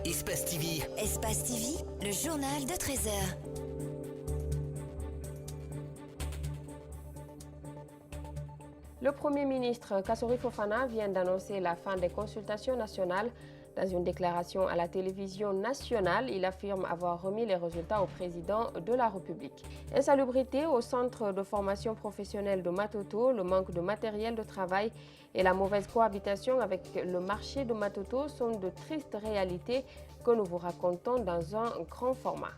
Espace TV. Espace TV, le journal de 13h. Le Premier ministre Kassory Fofana vient d'annoncer la fin des consultations nationales. Dans une déclaration à la télévision nationale, il affirme avoir remis les résultats au président de la République. Insalubrité au centre de formation professionnelle de Matoto, le manque de matériel de travail et la mauvaise cohabitation avec le marché de Matoto sont de tristes réalités que nous vous racontons dans un grand format.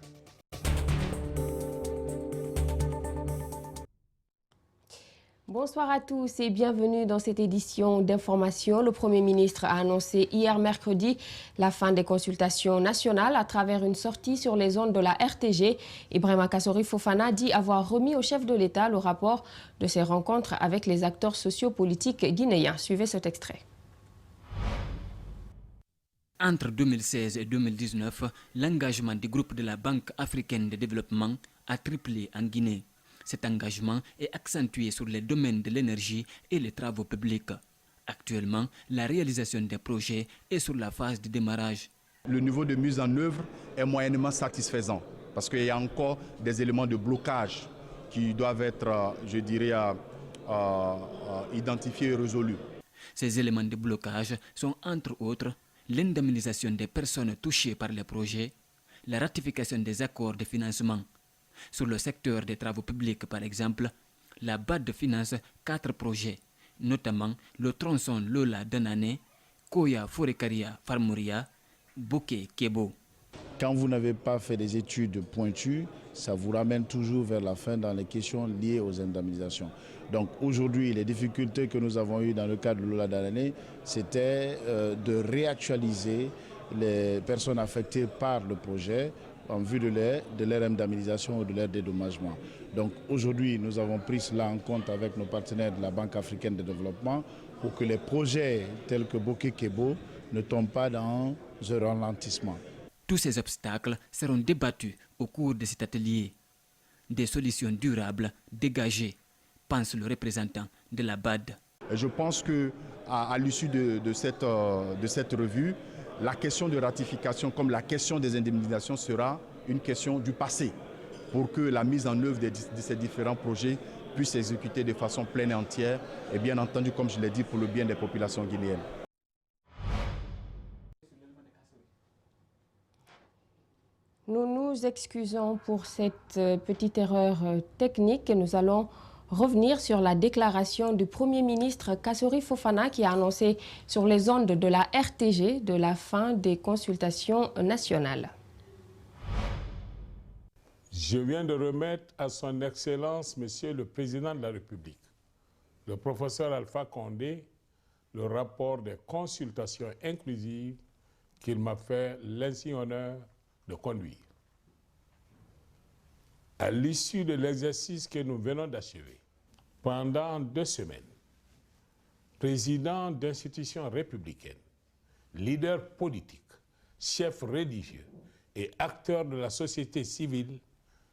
Bonsoir à tous et bienvenue dans cette édition d'information. Le Premier ministre a annoncé hier mercredi la fin des consultations nationales à travers une sortie sur les ondes de la RTG. Ibrahima Kassory Fofana dit avoir remis au chef de l'État le rapport de ses rencontres avec les acteurs sociopolitiques guinéens. Suivez cet extrait. Entre 2016 et 2019, l'engagement du groupe de la Banque africaine de développement a triplé en Guinée. Cet engagement est accentué sur les domaines de l'énergie et les travaux publics. Actuellement, la réalisation des projets est sur la phase de démarrage. Le niveau de mise en œuvre est moyennement satisfaisant parce qu'il y a encore des éléments de blocage qui doivent être, je dirais, identifiés et résolus. Ces éléments de blocage sont entre autres l'indemnisation des personnes touchées par les projets, la ratification des accords de financement. Sur le secteur des travaux publics, par exemple, la BAD finance 4 projets, notamment le tronçon Lola Danane, Koya Forekaria Farmuria, Bokeh Kebo. Quand vous n'avez pas fait des études pointues, ça vous ramène toujours vers la fin dans les questions liées aux indemnisations. Donc aujourd'hui, les difficultés que nous avons eues dans le cadre de Lola Danane, c'était de réactualiser les personnes affectées par le projet en vue de leur indemnisation ou de leur dédommagement. Donc aujourd'hui, nous avons pris cela en compte avec nos partenaires de la Banque africaine de développement pour que les projets tels que Bokeh Kebo ne tombent pas dans un ralentissement. Tous ces obstacles seront débattus au cours de cet atelier. Des solutions durables dégagées, pense le représentant de la BAD. Je pense qu'à l'issue de cette revue, la question de ratification comme la question des indemnisations sera une question du passé pour que la mise en œuvre de ces différents projets puisse s'exécuter de façon pleine et entière et bien entendu, comme je l'ai dit, pour le bien des populations guinéennes. Nous nous excusons pour cette petite erreur technique. Nous allons revenir sur la déclaration du Premier ministre Kassory Fofana qui a annoncé sur les ondes de la RTG de la fin des consultations nationales. Je viens de remettre à son Excellence, Monsieur le Président de la République, le professeur Alpha Condé, le rapport des consultations inclusives qu'il m'a fait l'insigne honneur de conduire. À l'issue de l'exercice que nous venons d'achever, pendant 2 semaines, présidents d'institutions républicaines, leaders politiques, chefs religieux et acteurs de la société civile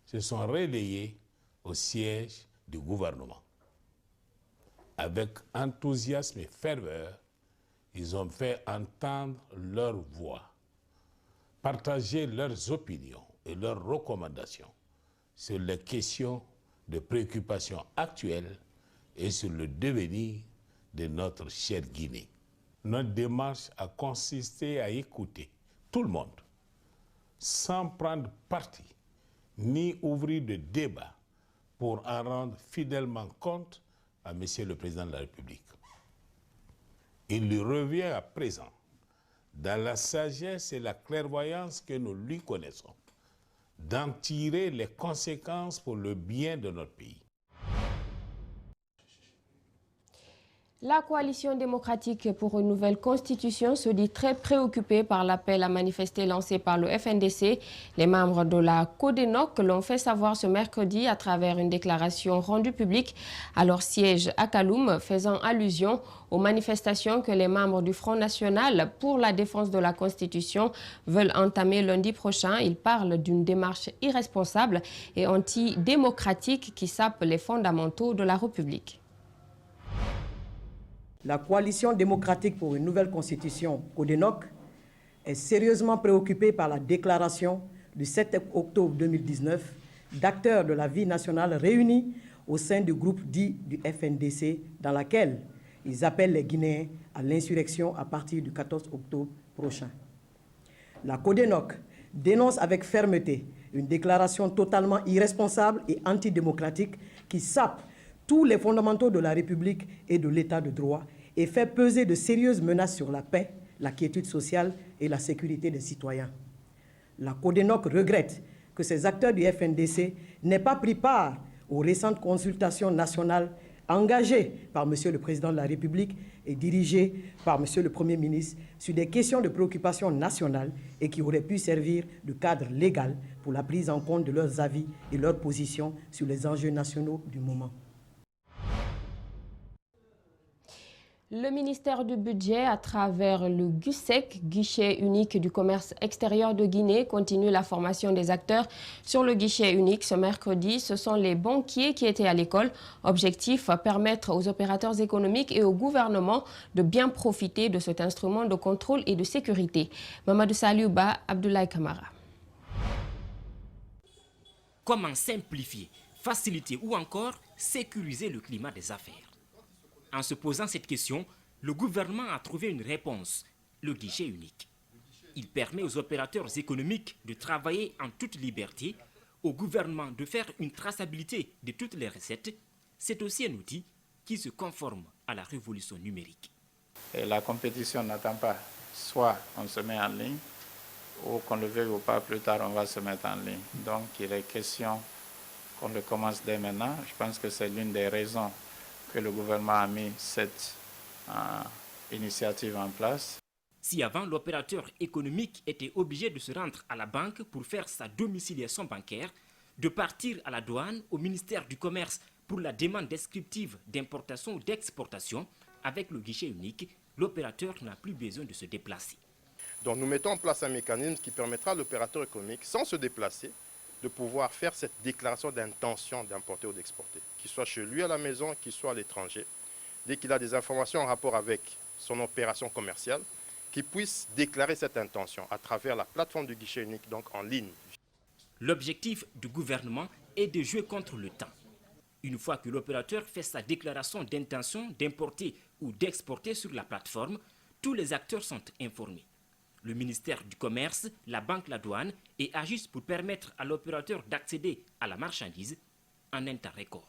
se sont relayés au siège du gouvernement. Avec enthousiasme et ferveur, ils ont fait entendre leur voix, partager leurs opinions et leurs recommandations sur les questions de préoccupations actuelles et sur le devenir de notre chère Guinée. Notre démarche a consisté à écouter tout le monde, sans prendre parti, ni ouvrir de débat pour en rendre fidèlement compte à Monsieur le Président de la République. Il lui revient à présent, dans la sagesse et la clairvoyance que nous lui connaissons, d'en tirer les conséquences pour le bien de notre pays. La coalition démocratique pour une nouvelle constitution se dit très préoccupée par l'appel à manifester lancé par le FNDC. Les membres de la CODENOC l'ont fait savoir ce mercredi à travers une déclaration rendue publique à leur siège à Kaloum, faisant allusion aux manifestations que les membres du Front National pour la défense de la Constitution veulent entamer lundi prochain. Ils parlent d'une démarche irresponsable et antidémocratique qui sape les fondamentaux de la République. La coalition démocratique pour une nouvelle constitution, CODENOC, est sérieusement préoccupé par la déclaration du 7 octobre 2019 d'acteurs de la vie nationale réunis au sein du groupe dit du FNDC, dans laquelle ils appellent les Guinéens à l'insurrection à partir du 14 octobre prochain. La CODENOC dénonce avec fermeté une déclaration totalement irresponsable et antidémocratique qui sape tous les fondamentaux de la République et de l'État de droit et fait peser de sérieuses menaces sur la paix, la quiétude sociale et la sécurité des citoyens. La CODENOC regrette que ces acteurs du FNDC n'aient pas pris part aux récentes consultations nationales engagées par M. le Président de la République et dirigées par M. le Premier ministre sur des questions de préoccupation nationale et qui auraient pu servir de cadre légal pour la prise en compte de leurs avis et leurs positions sur les enjeux nationaux du moment. Le ministère du Budget, à travers le GUSEC, guichet unique du commerce extérieur de Guinée, continue la formation des acteurs sur le guichet unique. Ce mercredi, ce sont les banquiers qui étaient à l'école. Objectif, permettre aux opérateurs économiques et au gouvernement de bien profiter de cet instrument de contrôle et de sécurité. Mamadou Saliouba, Abdoulaye Kamara. Comment simplifier, faciliter ou encore sécuriser le climat des affaires? En se posant cette question, le gouvernement a trouvé une réponse, le guichet unique. Il permet aux opérateurs économiques de travailler en toute liberté, au gouvernement de faire une traçabilité de toutes les recettes. C'est aussi un outil qui se conforme à la révolution numérique. Et la compétition n'attend pas, soit on se met en ligne, ou qu'on le veuille ou pas, plus tard on va se mettre en ligne. Donc il est question qu'on le commence dès maintenant. Je pense que c'est l'une des raisons que le gouvernement a mis cette initiative en place. Si avant l'opérateur économique était obligé de se rendre à la banque pour faire sa domiciliation bancaire, de partir à la douane, au ministère du Commerce pour la demande descriptive d'importation ou d'exportation, avec le guichet unique, l'opérateur n'a plus besoin de se déplacer. Donc nous mettons en place un mécanisme qui permettra à l'opérateur économique, sans se déplacer, de pouvoir faire cette déclaration d'intention d'importer ou d'exporter, qu'il soit chez lui à la maison, qu'il soit à l'étranger. Dès qu'il a des informations en rapport avec son opération commerciale, qu'il puisse déclarer cette intention à travers la plateforme du guichet unique, donc en ligne. L'objectif du gouvernement est de jouer contre le temps. Une fois que l'opérateur fait sa déclaration d'intention d'importer ou d'exporter sur la plateforme, tous les acteurs sont informés. Le ministère du Commerce, la banque, la douane et agissent pour permettre à l'opérateur d'accéder à la marchandise en un temps record.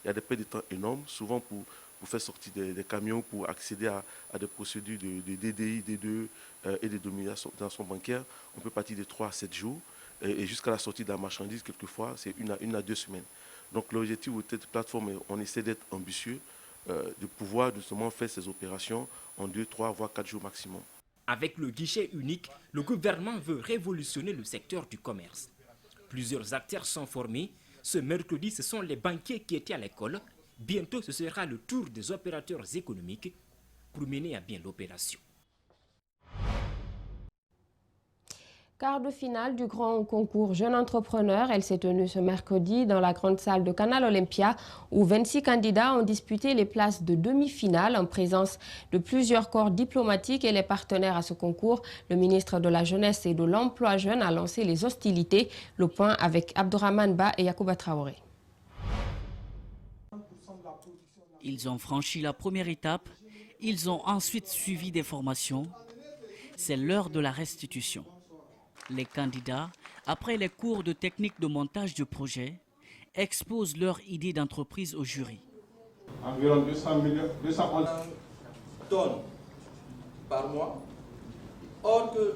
Il y a des pertes de temps énormes, souvent pour faire sortir des camions, pour accéder à des procédures de DDI, D2 et de domination bancaire. On peut partir de 3 à 7 jours et jusqu'à la sortie de la marchandise, quelquefois, c'est 1 à 2 semaines. Donc l'objectif de cette plateforme, on essaie d'être ambitieux, de pouvoir justement faire ces opérations en 2, 3, voire 4 jours maximum. Avec le guichet unique, le gouvernement veut révolutionner le secteur du commerce. Plusieurs acteurs sont formés. Ce mercredi, ce sont les banquiers qui étaient à l'école. Bientôt, ce sera le tour des opérateurs économiques pour mener à bien l'opération. Quart de finale du grand concours Jeune Entrepreneur, elle s'est tenue ce mercredi dans la grande salle de Canal Olympia où 26 candidats ont disputé les places de demi-finale en présence de plusieurs corps diplomatiques et les partenaires à ce concours. Le ministre de la Jeunesse et de l'Emploi jeune a lancé les hostilités. Le point avec Abdourahmane Ba et Yacouba Traoré. Ils ont franchi la première étape, ils ont ensuite suivi des formations. C'est l'heure de la restitution. Les candidats, après les cours de technique de montage de projet, exposent leur idée d'entreprise au jury. Environ 211 tonnes par mois. Or que,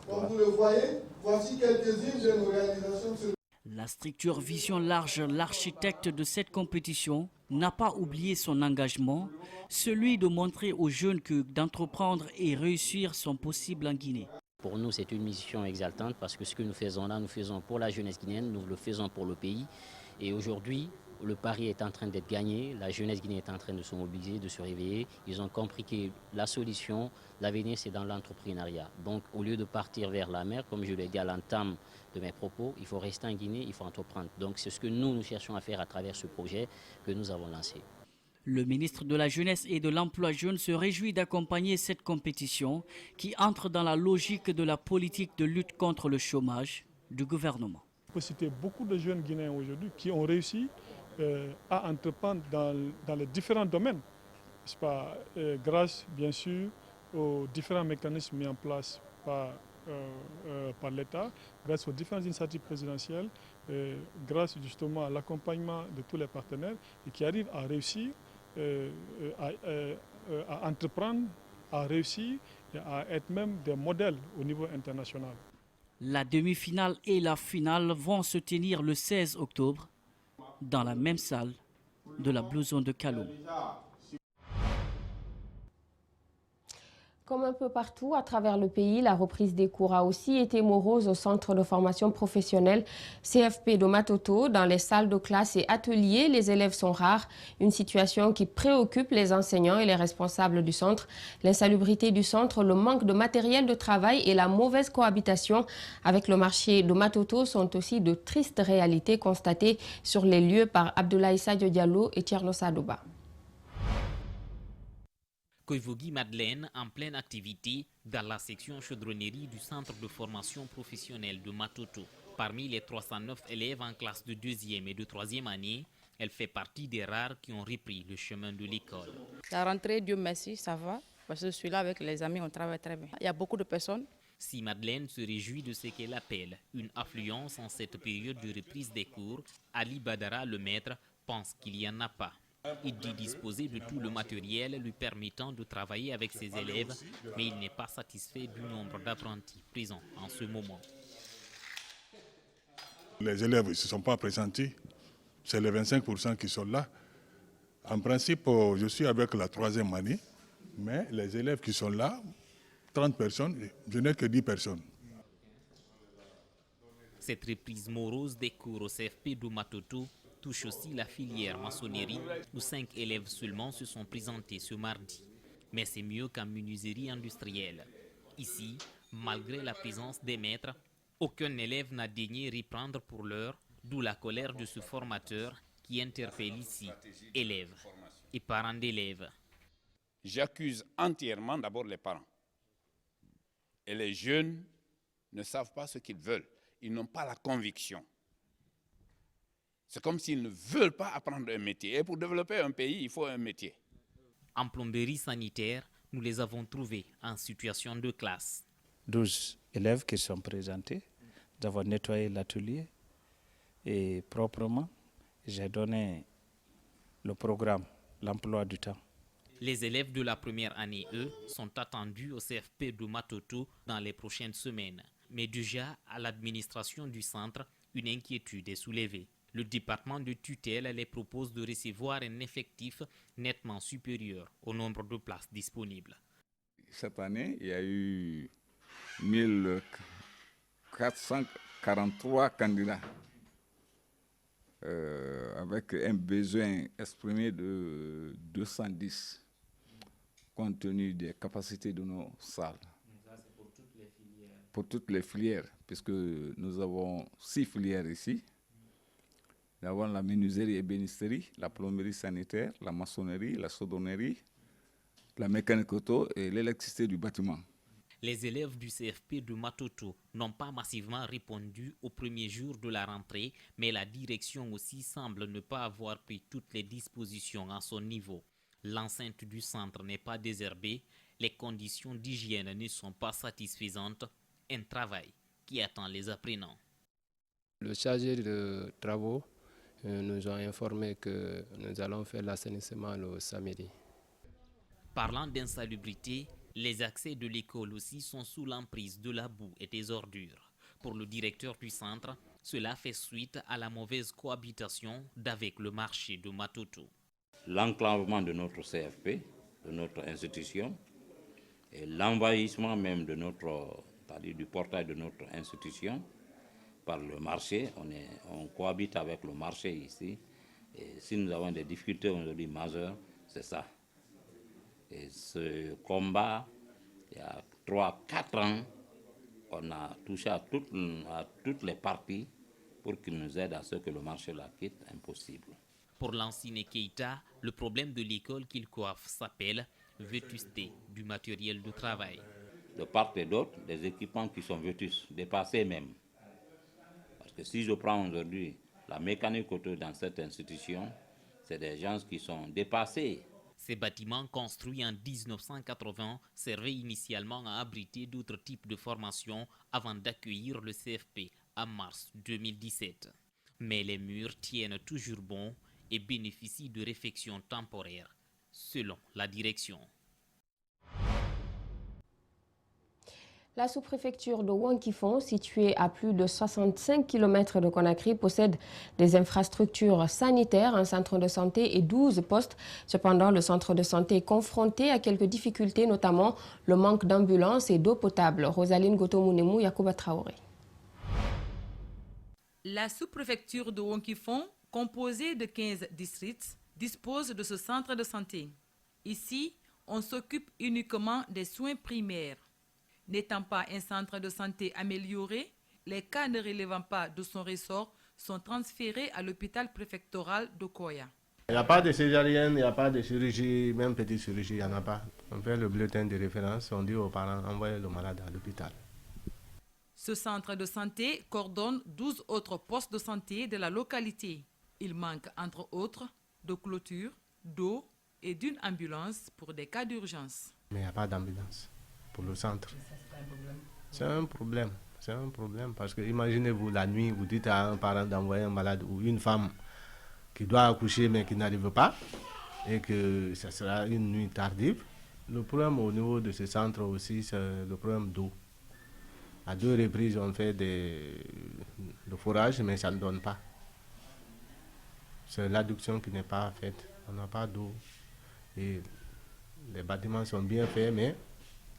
comme vous le voyez, voici quelques-unes de nos réalisations. La structure Vision Large, l'architecte de cette compétition, n'a pas oublié son engagement, celui de montrer aux jeunes que d'entreprendre et réussir sont possibles en Guinée. Pour nous, c'est une mission exaltante parce que ce que nous faisons là, nous faisons pour la jeunesse guinéenne, nous le faisons pour le pays. Et aujourd'hui, le pari est en train d'être gagné, la jeunesse guinéenne est en train de se mobiliser, de se réveiller. Ils ont compris que la solution, l'avenir, c'est dans l'entrepreneuriat. Donc, au lieu de partir vers la mer, comme je l'ai dit à l'entame de mes propos, il faut rester en Guinée, il faut entreprendre. Donc, c'est ce que nous cherchons à faire à travers ce projet que nous avons lancé. Le ministre de la Jeunesse et de l'Emploi jeune se réjouit d'accompagner cette compétition qui entre dans la logique de la politique de lutte contre le chômage du gouvernement. On peut citer beaucoup de jeunes Guinéens aujourd'hui qui ont réussi à entreprendre dans les différents domaines, grâce bien sûr aux différents mécanismes mis en place par l'État, grâce aux différentes initiatives présidentielles, grâce justement à l'accompagnement de tous les partenaires et qui arrivent à réussir, à entreprendre, à réussir et à être même des modèles au niveau international. La demi-finale et la finale vont se tenir le 16 octobre dans la même salle de la Blue Zone de Kaloum. Comme un peu partout à travers le pays, la reprise des cours a aussi été morose au centre de formation professionnelle CFP de Matoto. Dans les salles de classe et ateliers, les élèves sont rares, une situation qui préoccupe les enseignants et les responsables du centre. L'insalubrité du centre, le manque de matériel de travail et la mauvaise cohabitation avec le marché de Matoto sont aussi de tristes réalités constatées sur les lieux par Abdoulaye Sadio Diallo et Tierno Sadouba. Koivogi Madeleine en pleine activité dans la section chaudronnerie du centre de formation professionnelle de Matoto. Parmi les 309 élèves en classe de 2e et de 3e année, elle fait partie des rares qui ont repris le chemin de l'école. La rentrée, Dieu merci, ça va, parce que je suis là avec les amis, on travaille très bien. Il y a beaucoup de personnes. Si Madeleine se réjouit de ce qu'elle appelle une affluence en cette période de reprise des cours, Ali Badara, le maître, pense qu'il n'y en a pas. Il dit disposer de tout le matériel lui permettant de travailler avec ses élèves, mais il n'est pas satisfait du nombre d'apprentis présents en ce moment. Les élèves ne se sont pas présentés, c'est les 25% qui sont là. En principe, je suis avec la 3e année, mais les élèves qui sont là, 30 personnes, je n'ai que 10 personnes. Cette reprise morose des cours au CFP de Matoto touche aussi la filière maçonnerie, où 5 élèves seulement se sont présentés ce mardi. Mais c'est mieux qu'en menuiserie industrielle. Ici, malgré la présence des maîtres, aucun élève n'a daigné reprendre pour l'heure, d'où la colère de ce formateur qui interpelle ici élèves et parents d'élèves. J'accuse entièrement d'abord les parents. Et les jeunes ne savent pas ce qu'ils veulent. Ils n'ont pas la conviction. C'est comme s'ils ne veulent pas apprendre un métier. Et pour développer un pays, il faut un métier. En plomberie sanitaire, nous les avons trouvés en situation de classe. 12 élèves qui sont présentés. Nous avons nettoyé l'atelier et proprement, j'ai donné le programme, l'emploi du temps. Les élèves de la première année, eux, sont attendus au CFP de Matoto dans les prochaines semaines. Mais déjà, à l'administration du centre, une inquiétude est soulevée. Le département de tutelle les propose de recevoir un effectif nettement supérieur au nombre de places disponibles. Cette année, il y a eu 1443 candidats avec un besoin exprimé de 210 compte tenu des capacités de nos salles. Ça, c'est pour toutes les filières. Pour toutes les filières, puisque nous avons 6 filières ici. Nous avons la menuiserie et ébénisterie, la plomberie sanitaire, la maçonnerie, la chaudronnerie, la mécanique auto et l'électricité du bâtiment. Les élèves du CFP de Matoto n'ont pas massivement répondu au premier jour de la rentrée, mais la direction aussi semble ne pas avoir pris toutes les dispositions à son niveau. L'enceinte du centre n'est pas désherbée, les conditions d'hygiène ne sont pas satisfaisantes, un travail qui attend les apprenants. Le chargé de travaux nous a informé que nous allons faire l'assainissement le samedi. Parlant d'insalubrité, les accès de l'école aussi sont sous l'emprise de la boue et des ordures. Pour le directeur du centre, cela fait suite à la mauvaise cohabitation d'avec le marché de Matoto. L'enclavement de notre CFP, de notre institution, et l'envahissement même de c'est-à-dire du portail de notre institution par le marché. On cohabite avec le marché ici. Et si nous avons des difficultés aujourd'hui majeures, c'est ça. Et ce combat, il y a 3-4 ans, on a touché à toutes les parties pour qu'ils nous aident à ce que le marché la quitte, impossible. Pour Lansine Keïta, le problème de l'école qu'il coiffe s'appelle vétusté du matériel de travail. De part et d'autre, des équipements qui sont vétustes, dépassés même. Parce que si je prends aujourd'hui la mécanique auto dans cette institution, c'est des gens qui sont dépassés. Ces bâtiments construits en 1980 servaient initialement à abriter d'autres types de formations avant d'accueillir le CFP en mars 2017. Mais les murs tiennent toujours bon et bénéficient de réfections temporaires, selon la direction. La sous-préfecture de Wankifon, située à plus de 65 km de Conakry, possède des infrastructures sanitaires, un centre de santé et 12 postes. Cependant, le centre de santé est confronté à quelques difficultés, notamment le manque d'ambulances et d'eau potable. Rosaline Gotomounemu, Yacouba Traoré. La sous-préfecture de Wankifon, composée de 15 districts, dispose de ce centre de santé. Ici, on s'occupe uniquement des soins primaires. N'étant pas un centre de santé amélioré, les cas ne relevant pas de son ressort sont transférés à l'hôpital préfectoral de Koya. Il n'y a pas de césarienne, il n'y a pas de chirurgie, même petite chirurgie, il n'y en a pas. On fait le bulletin de référence, on dit aux parents, envoyez le malade à l'hôpital. Ce centre de santé coordonne 12 autres postes de santé de la localité. Il manque, entre autres, de clôture, d'eau et d'une ambulance pour des cas d'urgence. Mais il n'y a pas d'ambulance pour le centre. C'est un problème. C'est un problème parce que imaginez-vous la nuit, vous dites à un parent d'envoyer un malade ou une femme qui doit accoucher mais qui n'arrive pas et que ça sera une nuit tardive. Le problème au niveau de ce centre aussi, c'est le problème d'eau. À 2 reprises, on fait le forage, mais ça ne donne pas. C'est l'adduction qui n'est pas faite. On n'a pas d'eau. Et les bâtiments sont bien faits, mais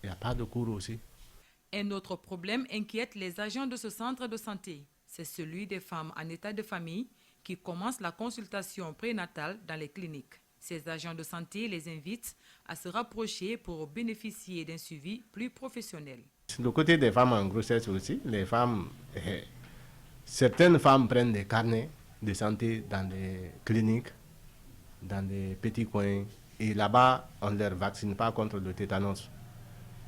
il n'y a pas de cours aussi. Un autre problème inquiète les agents de ce centre de santé. C'est celui des femmes en état de famille qui commencent la consultation prénatale dans les cliniques. Ces agents de santé les invitent à se rapprocher pour bénéficier d'un suivi plus professionnel. Du côté des femmes en grossesse aussi, les femmes, certaines femmes prennent des carnets de santé dans des cliniques, dans des petits coins. Et là-bas, on ne leur vaccine pas contre le tétanos.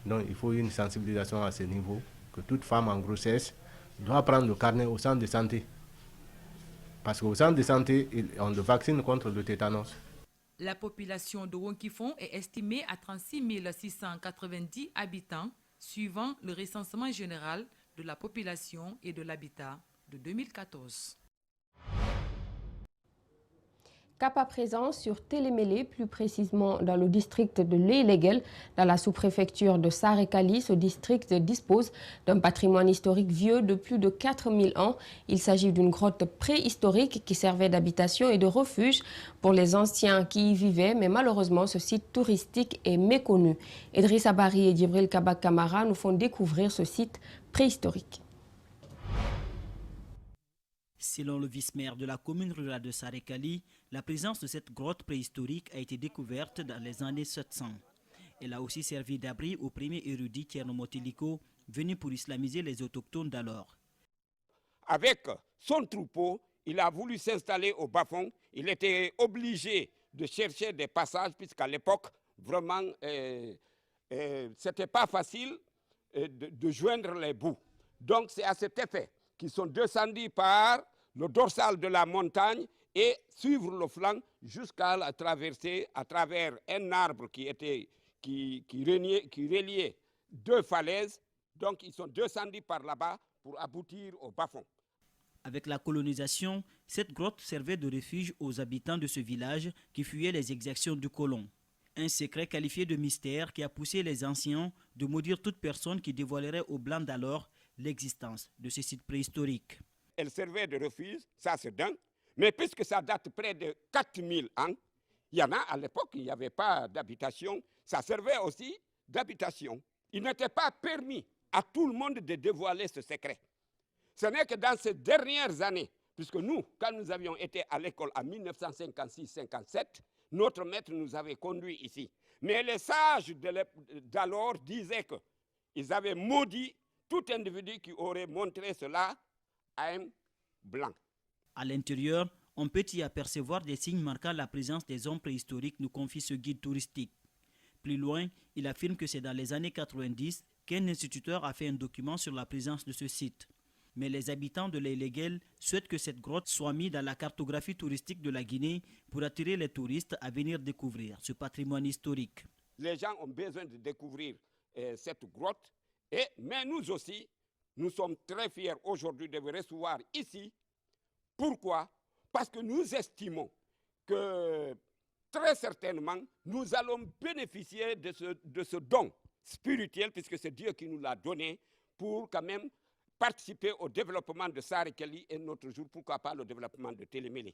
Donc il faut une sensibilisation à ce niveau, que toute femme en grossesse doit prendre le carnet au centre de santé. Parce qu'au centre de santé, on le vaccine contre le tétanos. La population de Wankifon est estimée à 36 690 habitants, suivant le recensement général de la population et de l'habitat de 2014. Cap à présent sur Télémélé, plus précisément dans le district de Léléguel, dans la sous-préfecture de Saré-Kali. Ce district dispose d'un patrimoine historique vieux de plus de 4000 ans. Il s'agit d'une grotte préhistorique qui servait d'habitation et de refuge pour les anciens qui y vivaient, mais malheureusement ce site touristique est méconnu. Idriss Abari et Djibril Kabak Kamara nous font découvrir ce site préhistorique. Selon le vice-maire de la commune rurale de Saré-Kali, la présence de cette grotte préhistorique a été découverte dans les années 700. Elle a aussi servi d'abri au premier érudit Thierno Motiliko, venu pour islamiser les autochtones d'alors. Avec son troupeau, il a voulu s'installer au bas-fond. Il était obligé de chercher des passages, puisqu'à l'époque, vraiment, c'était pas facile de joindre les bouts. Donc c'est à cet effet qu'ils sont descendus par le dorsal de la montagne et suivre le flanc jusqu'à la traverser à travers un arbre qui reliait 2 falaises. Donc ils sont descendus par là-bas pour aboutir au bas-fond. Avec la colonisation, cette grotte servait de refuge aux habitants de ce village qui fuyaient les exactions du colon. Un secret qualifié de mystère qui a poussé les anciens de maudire toute personne qui dévoilerait aux Blancs d'alors l'existence de ce site préhistorique. Elle servait de refuge, ça c'est dingue, mais puisque ça date près de 4000 ans, il y en a à l'époque, il n'y avait pas d'habitation, ça servait aussi d'habitation. Il n'était pas permis à tout le monde de dévoiler ce secret. Ce n'est que dans ces dernières années, puisque nous, quand nous avions été à l'école en 1956-57, notre maître nous avait conduits ici. Mais les sages d'alors disaient qu'ils avaient maudit tout individu qui aurait montré cela à un blanc. À l'intérieur, On peut y apercevoir des signes marquant la présence des hommes préhistoriques, nous confie ce guide touristique. Plus loin, il affirme que c'est dans les années 90 qu'un instituteur a fait un document sur la présence de ce site. Mais les habitants de l'Eléguel souhaitent que cette grotte soit mise dans la cartographie touristique de la Guinée pour attirer les touristes à venir découvrir ce patrimoine historique. Les gens ont besoin de découvrir cette grotte, mais nous aussi, nous sommes très fiers aujourd'hui de vous recevoir ici. Pourquoi? Parce que nous estimons que très certainement, nous allons bénéficier de ce don spirituel, puisque c'est Dieu qui nous l'a donné, pour quand même participer au développement de Sarekeli et notre jour, pourquoi pas le développement de Télémélé.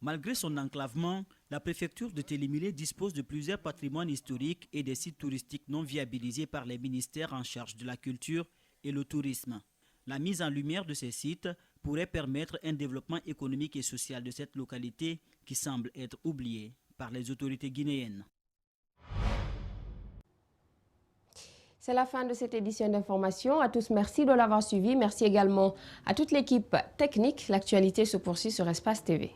Malgré son enclavement, la préfecture de Télémélé dispose de plusieurs patrimoines historiques et des sites touristiques non viabilisés par les ministères en charge de la culture et le tourisme. La mise en lumière de ces sites pourrait permettre un développement économique et social de cette localité qui semble être oubliée par les autorités guinéennes. C'est la fin de cette édition d'information. À tous, merci de l'avoir suivi. Merci également à toute l'équipe technique. L'actualité se poursuit sur Espace TV.